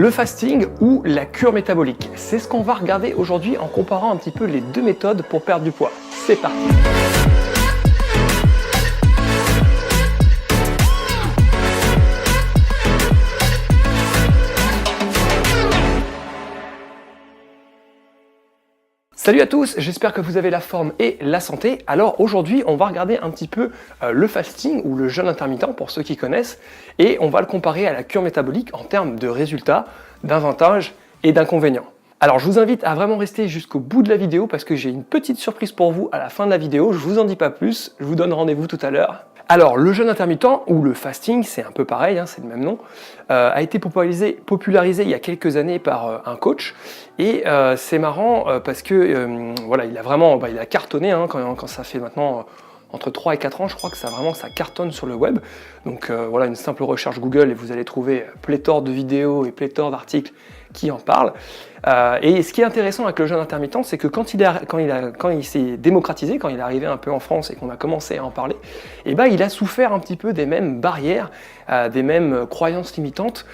Le fasting ou la cure métabolique, c'est ce qu'on va regarder aujourd'hui en comparant un petit peu les deux méthodes pour perdre du poids. C'est parti! Salut à tous, j'espère que vous avez la forme et la santé. Alors aujourd'hui, on va regarder un petit peu le fasting ou le jeûne intermittent pour ceux qui connaissent et on va le comparer à la cure métabolique en termes de résultats, d'avantages et d'inconvénients. Alors je vous invite à vraiment rester jusqu'au bout de la vidéo parce que j'ai une petite surprise pour vous à la fin de la vidéo. Je vous en dis pas plus, je vous donne rendez-vous tout à l'heure. Alors le jeûne intermittent ou le fasting, c'est un peu pareil, hein, c'est le même nom, a été popularisé il y a quelques années par un coach et c'est marrant parce que voilà, il a cartonné hein, quand ça fait maintenant entre 3 et 4 ans, je crois que ça cartonne sur le web. Donc voilà, une simple recherche Google et vous allez trouver pléthore de vidéos et pléthore d'articles qui en parlent. Et ce qui est intéressant avec le jeûne intermittent, c'est que quand il s'est démocratisé, quand il est arrivé un peu en France et qu'on a commencé à en parler, eh ben, il a souffert un petit peu des mêmes barrières, des mêmes croyances limitantes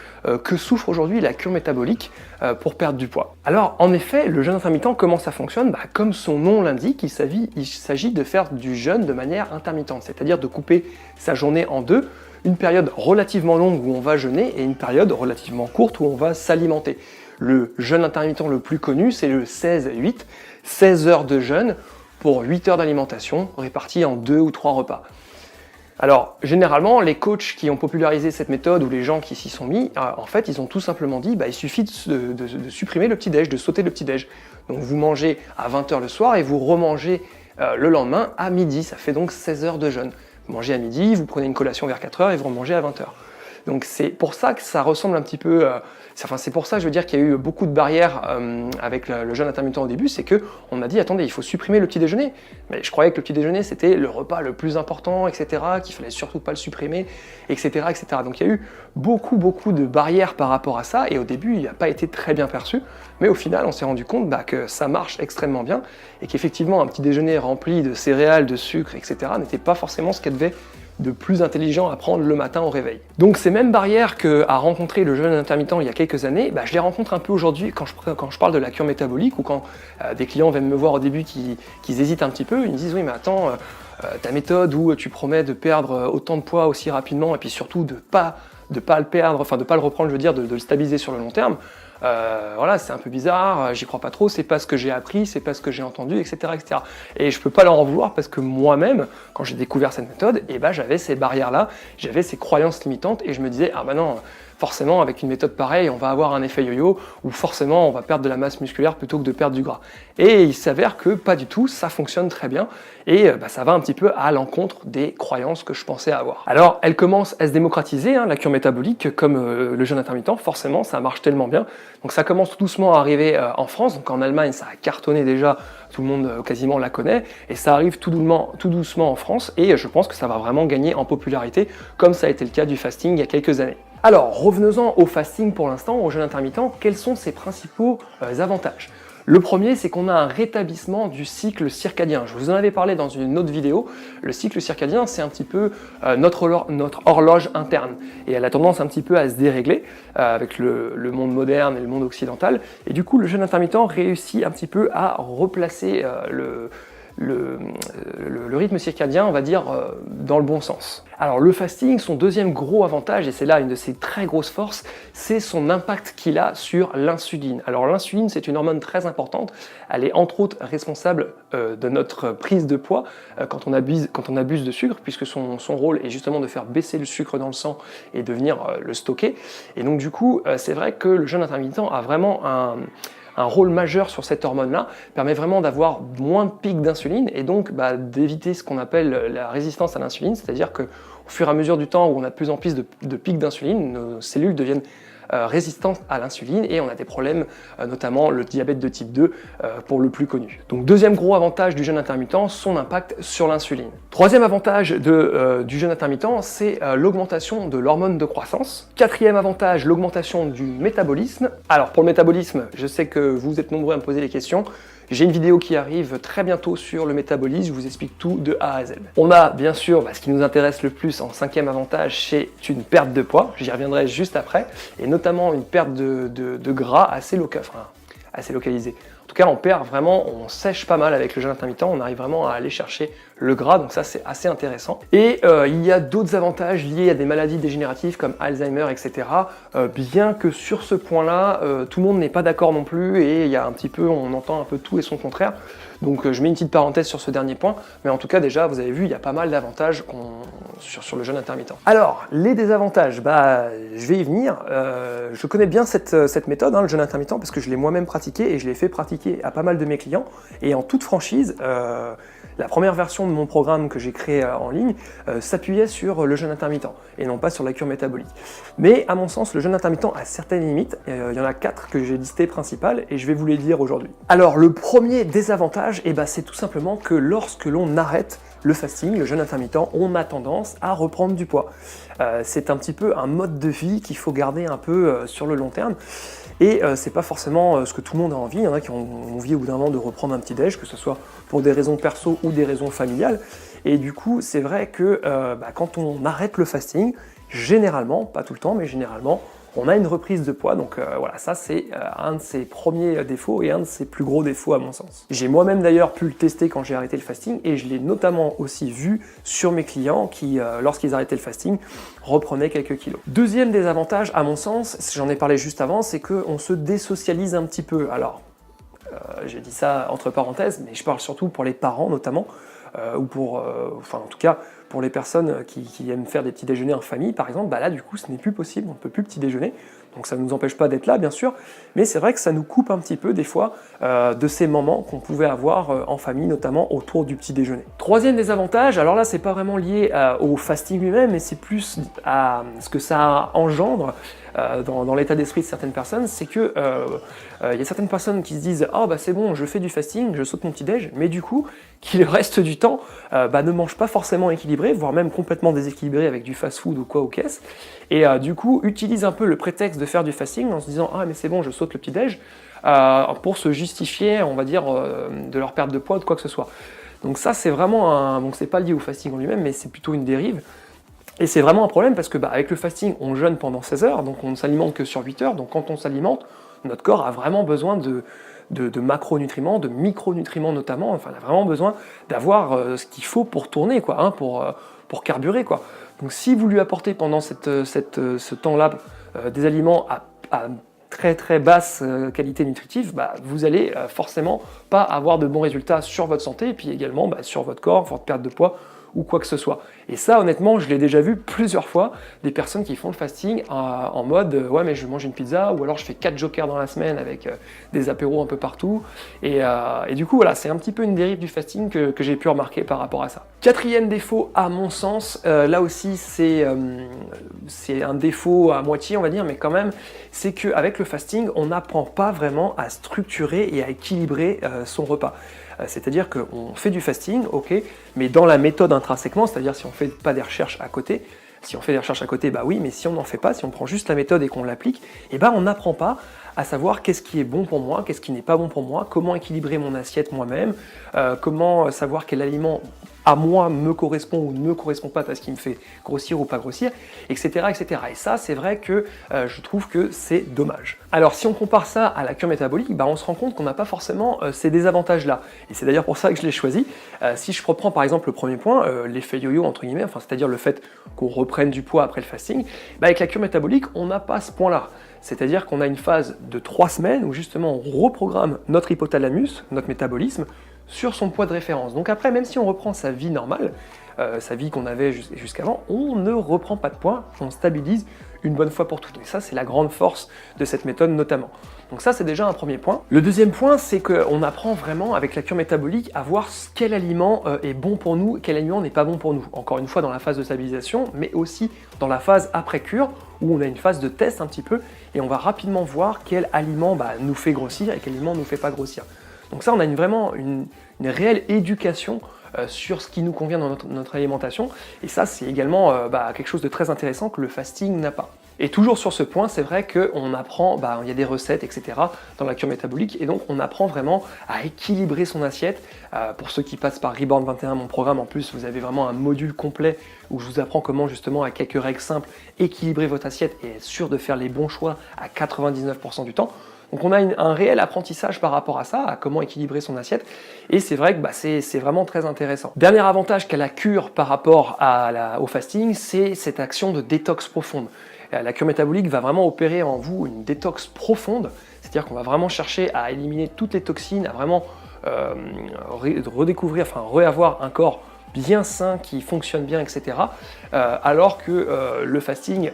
que souffre aujourd'hui la cure métabolique pour perdre du poids. Alors en effet, le jeûne intermittent, comment ça fonctionne? Comme son nom l'indique, il s'agit de faire du jeûne de manière intermittente, c'est-à-dire de couper sa journée en deux, une période relativement longue où on va jeûner et une période relativement courte où on va s'alimenter. Le jeûne intermittent le plus connu, c'est le 16-8, 16 heures de jeûne pour 8 heures d'alimentation réparties en 2 ou 3 repas. Alors, généralement, les coachs qui ont popularisé cette méthode ou les gens qui s'y sont mis, en fait, ils ont tout simplement dit il suffit de supprimer le petit-déj, de sauter le petit-déj. Donc, vous mangez à 20h le soir et vous remangez le lendemain à midi. Ça fait donc 16 heures de jeûne. Vous mangez à midi, vous prenez une collation vers 4h et vous remangez à 20h. Donc c'est pour ça que ça ressemble un petit peu, c'est pour ça je veux dire qu'il y a eu beaucoup de barrières avec le jeûne intermittent au début, c'est qu'on a dit attendez, il faut supprimer le petit déjeuner. Mais je croyais que le petit déjeuner c'était le repas le plus important, etc., qu'il fallait surtout pas le supprimer, etc., etc. Donc il y a eu beaucoup de barrières par rapport à ça et au début il n'a pas été très bien perçu, mais au final on s'est rendu compte que ça marche extrêmement bien et qu'effectivement un petit déjeuner rempli de céréales, de sucre, etc. n'était pas forcément ce qu'elle devait de plus intelligent à prendre le matin au réveil. Donc ces mêmes barrières qu'a rencontré le jeûne intermittent il y a quelques années, je les rencontre un peu aujourd'hui quand je parle de la cure métabolique ou quand des clients viennent me voir au début qu'ils hésitent un petit peu, ils me disent oui mais attends, ta méthode où tu promets de perdre autant de poids aussi rapidement et puis surtout de pas le perdre, enfin de pas le reprendre, je veux dire de le stabiliser sur le long terme, voilà, c'est un peu bizarre, j'y crois pas trop, c'est pas ce que j'ai appris, c'est pas ce que j'ai entendu, etc., etc. Et je peux pas leur en vouloir parce que moi-même, quand j'ai découvert cette méthode, j'avais ces barrières-là, j'avais ces croyances limitantes et je me disais, ah bah non, forcément avec une méthode pareille, on va avoir un effet yo-yo ou forcément on va perdre de la masse musculaire plutôt que de perdre du gras. Et il s'avère que pas du tout, ça fonctionne très bien et ça va un petit peu à l'encontre des croyances que je pensais avoir. Alors elle commence à se démocratiser, la cure métabolique, comme le jeûne intermittent, forcément ça marche tellement bien. Donc ça commence tout doucement à arriver en France, donc en Allemagne ça a cartonné déjà, tout le monde quasiment la connaît, et ça arrive tout doucement en France, et je pense que ça va vraiment gagner en popularité, comme ça a été le cas du fasting il y a quelques années. Alors revenons-en au fasting pour l'instant, au jeûne intermittent, quels sont ses principaux avantages? Le premier, c'est qu'on a un rétablissement du cycle circadien. Je vous en avais parlé dans une autre vidéo. Le cycle circadien, c'est un petit peu notre horloge interne. Et elle a tendance un petit peu à se dérégler avec le monde moderne et le monde occidental. Et du coup, le jeûne intermittent réussit un petit peu à replacer le rythme circadien, on va dire, dans le bon sens. Alors le fasting, son deuxième gros avantage, et c'est là une de ses très grosses forces, c'est son impact qu'il a sur l'insuline. Alors l'insuline, c'est une hormone très importante, elle est entre autres responsable de notre prise de poids quand on abuse de sucre, puisque son rôle est justement de faire baisser le sucre dans le sang et de venir le stocker. Et donc du coup, c'est vrai que le jeûne intermittent a vraiment un rôle majeur sur cette hormone-là, permet vraiment d'avoir moins de pics d'insuline et donc d'éviter ce qu'on appelle la résistance à l'insuline, c'est-à-dire qu'au fur et à mesure du temps où on a de plus en plus de pics d'insuline, nos cellules deviennent résistantes à l'insuline et on a des problèmes, notamment le diabète de type 2 pour le plus connu. Donc deuxième gros avantage du jeûne intermittent, son impact sur l'insuline. Troisième avantage du jeûne intermittent, c'est l'augmentation de l'hormone de croissance. Quatrième avantage, l'augmentation du métabolisme. Alors pour le métabolisme, je sais que vous êtes nombreux à me poser les questions. J'ai une vidéo qui arrive très bientôt sur le métabolisme, je vous explique tout de A à Z. On a bien sûr ce qui nous intéresse le plus en 5e avantage, c'est une perte de poids, j'y reviendrai juste après, et notamment une perte de gras assez localisée. En tout cas, on perd vraiment, on sèche pas mal avec le jeûne intermittent, on arrive vraiment à aller chercher le gras, donc ça c'est assez intéressant. Et il y a d'autres avantages liés à des maladies dégénératives comme Alzheimer, etc. Bien que sur ce point-là, tout le monde n'est pas d'accord non plus, et il y a un petit peu, on entend un peu tout et son contraire. Donc je mets une petite parenthèse sur ce dernier point, mais en tout cas déjà, vous avez vu, il y a pas mal d'avantages sur le jeûne intermittent. Alors, les désavantages, je vais y venir. Je connais bien cette méthode, le jeûne intermittent, parce que je l'ai moi-même pratiqué et je l'ai fait pratiquer à pas mal de mes clients. Et en toute franchise, la première version de mon programme que j'ai créé en ligne s'appuyait sur le jeûne intermittent et non pas sur la cure métabolique. Mais à mon sens, le jeûne intermittent a certaines limites. Il y en a 4 que j'ai listées principales et je vais vous les dire aujourd'hui. Alors, le premier désavantage, c'est tout simplement que lorsque l'on arrête le fasting, le jeûne intermittent, on a tendance à reprendre du poids. C'est un petit peu un mode de vie qu'il faut garder un peu sur le long terme. Et c'est pas forcément ce que tout le monde a envie. Il y en a qui ont envie au bout d'un moment de reprendre un petit déj, que ce soit pour des raisons perso ou des raisons familiales. Et du coup, c'est vrai que quand on arrête le fasting, généralement, pas tout le temps, mais généralement, on a une reprise de poids. Donc voilà, ça c'est un de ses premiers défauts et un de ses plus gros défauts à mon sens. J'ai moi-même d'ailleurs pu le tester quand j'ai arrêté le fasting et je l'ai notamment aussi vu sur mes clients qui, lorsqu'ils arrêtaient le fasting, reprenaient quelques kilos. Deuxième désavantage à mon sens, j'en ai parlé juste avant, c'est qu'on se désocialise un petit peu. Alors, j'ai dit ça entre parenthèses, mais je parle surtout pour les parents notamment, ou pour, en tout cas, pour les personnes qui aiment faire des petits déjeuners en famille, par exemple, là du coup ce n'est plus possible, on ne peut plus petit déjeuner, donc ça ne nous empêche pas d'être là bien sûr, mais c'est vrai que ça nous coupe un petit peu des fois de ces moments qu'on pouvait avoir en famille, notamment autour du petit déjeuner. Troisième désavantage, alors là c'est pas vraiment lié au fasting lui-même, mais c'est plus à ce que ça engendre dans l'état d'esprit de certaines personnes, c'est que il y a certaines personnes qui se disent « Ah c'est bon, je fais du fasting, je saute mon petit déj », mais du coup, qui le reste du temps ne mangent pas forcément équilibré, voire même complètement déséquilibré avec du fast-food ou quoi ou qu'est-ce, et du coup utilisent un peu le prétexte de faire du fasting en se disant « Ah mais c'est bon, je saute le petit déj », pour se justifier, on va dire, de leur perte de poids ou de quoi que ce soit. Donc ça c'est vraiment donc c'est pas lié au fasting en lui-même, mais c'est plutôt une dérive. Et c'est vraiment un problème parce que avec le fasting, on jeûne pendant 16 heures, donc on ne s'alimente que sur 8 heures, donc quand on s'alimente, notre corps a vraiment besoin de macronutriments, de micronutriments notamment, enfin on a vraiment besoin d'avoir ce qu'il faut pour tourner, quoi, pour carburer, quoi. Donc si vous lui apportez pendant ce temps-là des aliments à très très basse qualité nutritive, vous allez forcément pas avoir de bons résultats sur votre santé et puis également sur votre corps, votre perte de poids ou quoi que ce soit. Et ça, honnêtement, je l'ai déjà vu plusieurs fois, des personnes qui font le fasting en mode ouais, mais je mange une pizza, ou alors je fais 4 jokers dans la semaine avec des apéros un peu partout. Et du coup, voilà, c'est un petit peu une dérive du fasting que j'ai pu remarquer par rapport à ça. Quatrième défaut, à mon sens, là aussi, c'est un défaut à moitié, on va dire, mais quand même, c'est qu'avec le fasting, on n'apprend pas vraiment à structurer et à équilibrer son repas. C'est-à-dire qu'on fait du fasting, ok, mais dans la méthode intrinsèquement, c'est-à-dire si on ne fait pas des recherches à côté, si on fait des recherches à côté, oui, mais si on n'en fait pas, si on prend juste la méthode et qu'on l'applique, on n'apprend pas à savoir qu'est-ce qui est bon pour moi, qu'est-ce qui n'est pas bon pour moi, comment équilibrer mon assiette moi-même, comment savoir quel aliment à moi me correspond ou ne me correspond pas parce qu'il me fait grossir ou pas grossir, etc. etc. Et ça, c'est vrai que je trouve que c'est dommage. Alors si on compare ça à la cure métabolique, on se rend compte qu'on n'a pas forcément ces désavantages-là. Et c'est d'ailleurs pour ça que je l'ai choisi. Si je reprends par exemple le premier point, l'effet yo-yo entre guillemets, c'est-à-dire le fait qu'on reprenne du poids après le fasting, avec la cure métabolique, on n'a pas ce point-là. C'est-à-dire qu'on a une phase de 3 semaines où justement on reprogramme notre hypothalamus, notre métabolisme, sur son poids de référence. Donc après, même si on reprend sa vie normale, sa vie qu'on avait jusqu'avant, on ne reprend pas de poids, on stabilise une bonne fois pour toutes. Et ça, c'est la grande force de cette méthode notamment. Donc ça, c'est déjà un premier point. Le deuxième point, c'est qu'on apprend vraiment avec la cure métabolique à voir quel aliment est bon pour nous, quel aliment n'est pas bon pour nous. Encore une fois, dans la phase de stabilisation, mais aussi dans la phase après-cure, où on a une phase de test un petit peu, et on va rapidement voir quel aliment nous fait grossir et quel aliment ne nous fait pas grossir. Donc ça, on a vraiment une réelle éducation sur ce qui nous convient dans notre alimentation, et ça, c'est également quelque chose de très intéressant que le fasting n'a pas. Et toujours sur ce point, c'est vrai qu'on apprend, il y a des recettes, etc. dans la cure métabolique, et donc on apprend vraiment à équilibrer son assiette. Pour ceux qui passent par Reborn 21, mon programme, en plus, vous avez vraiment un module complet où je vous apprends comment justement, à quelques règles simples, équilibrer votre assiette et être sûr de faire les bons choix à 99% du temps. Donc on a un réel apprentissage par rapport à ça, à comment équilibrer son assiette, et c'est vrai que c'est vraiment très intéressant. Dernier avantage qu'a la cure par rapport au fasting, c'est cette action de détox profonde. La cure métabolique va vraiment opérer en vous une détox profonde, c'est-à-dire qu'on va vraiment chercher à éliminer toutes les toxines, à vraiment réavoir un corps bien sain, qui fonctionne bien, etc. Alors que le fasting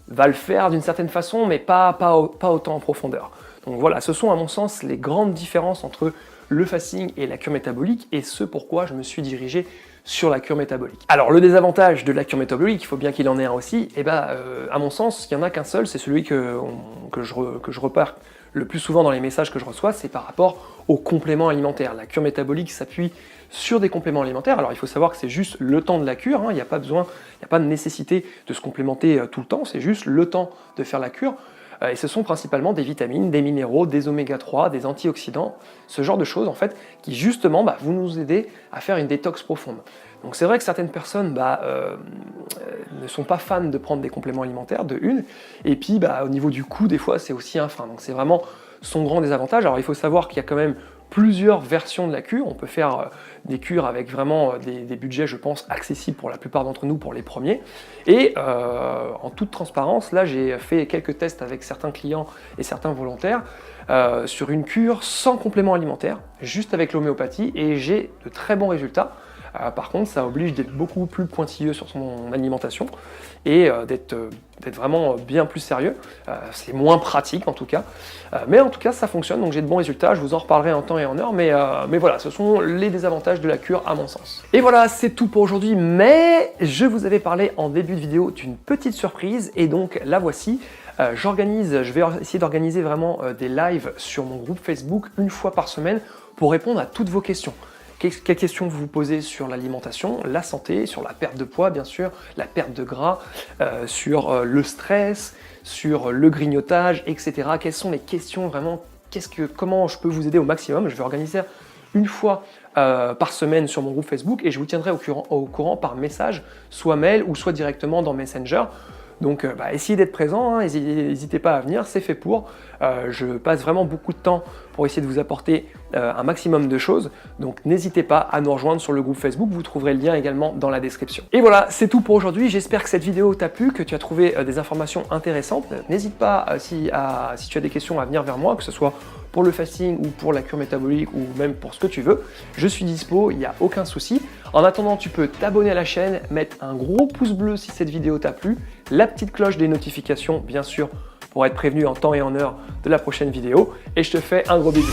va le faire d'une certaine façon, mais pas autant en profondeur. Donc voilà, ce sont à mon sens les grandes différences entre le fasting et la cure métabolique, et ce pourquoi je me suis dirigé sur la cure métabolique. Alors le désavantage de la cure métabolique, il faut bien qu'il en ait un aussi, et à mon sens, il n'y en a qu'un seul, c'est celui que je repère le plus souvent dans les messages que je reçois, c'est par rapport aux compléments alimentaires. La cure métabolique s'appuie sur des compléments alimentaires. Alors il faut savoir que c'est juste le temps de la cure, il n'y a pas de nécessité de se complémenter tout le temps, c'est juste le temps de faire la cure. Et ce sont principalement des vitamines, des minéraux, des oméga 3, des antioxydants, ce genre de choses en fait, qui justement vont nous aider à faire une détox profonde. Donc c'est vrai que certaines personnes ne sont pas fans de prendre des compléments alimentaires, de une, et puis au niveau du coût, des fois c'est aussi un frein. Donc c'est vraiment son grand désavantage. Alors il faut savoir qu'il y a quand même plusieurs versions de la cure. On peut faire des cures avec vraiment des budgets, je pense, accessibles pour la plupart d'entre nous, pour les premiers. Et en toute transparence, là j'ai fait quelques tests avec certains clients et certains volontaires sur une cure sans complément alimentaire, juste avec l'homéopathie, et j'ai de très bons résultats. Par contre, ça oblige d'être beaucoup plus pointilleux sur son alimentation et d'être vraiment bien plus sérieux. C'est moins pratique en tout cas, mais en tout cas ça fonctionne, donc j'ai de bons résultats. Je vous en reparlerai en temps et en heure, mais voilà, ce sont les désavantages de la cure à mon sens. Et voilà, c'est tout pour aujourd'hui, mais je vous avais parlé en début de vidéo d'une petite surprise, et donc la voici. Je vais essayer d'organiser vraiment des lives sur mon groupe Facebook une fois par semaine pour répondre à toutes vos questions. Quelles questions vous vous posez sur l'alimentation, la santé, sur la perte de poids bien sûr, la perte de gras, sur le stress, sur le grignotage, etc. Quelles sont les questions vraiment, comment je peux vous aider au maximum? Je vais organiser une fois par semaine sur mon groupe Facebook, et je vous tiendrai au courant par message, soit mail ou soit directement dans Messenger. Donc essayez d'être présent, n'hésitez pas à venir, c'est fait pour. Je passe vraiment beaucoup de temps pour essayer de vous apporter un maximum de choses, donc n'hésitez pas à nous rejoindre sur le groupe Facebook, vous trouverez le lien également dans la description. Et voilà, c'est tout pour aujourd'hui, j'espère que cette vidéo t'a plu, que tu as trouvé des informations intéressantes. N'hésite pas, si tu as des questions, à venir vers moi, que ce soit pour le fasting ou pour la cure métabolique ou même pour ce que tu veux. Je suis dispo, il n'y a aucun souci. En attendant, tu peux t'abonner à la chaîne, mettre un gros pouce bleu si cette vidéo t'a plu, la petite cloche des notifications, bien sûr, pour être prévenu en temps et en heure de la prochaine vidéo. Et je te fais un gros bisou.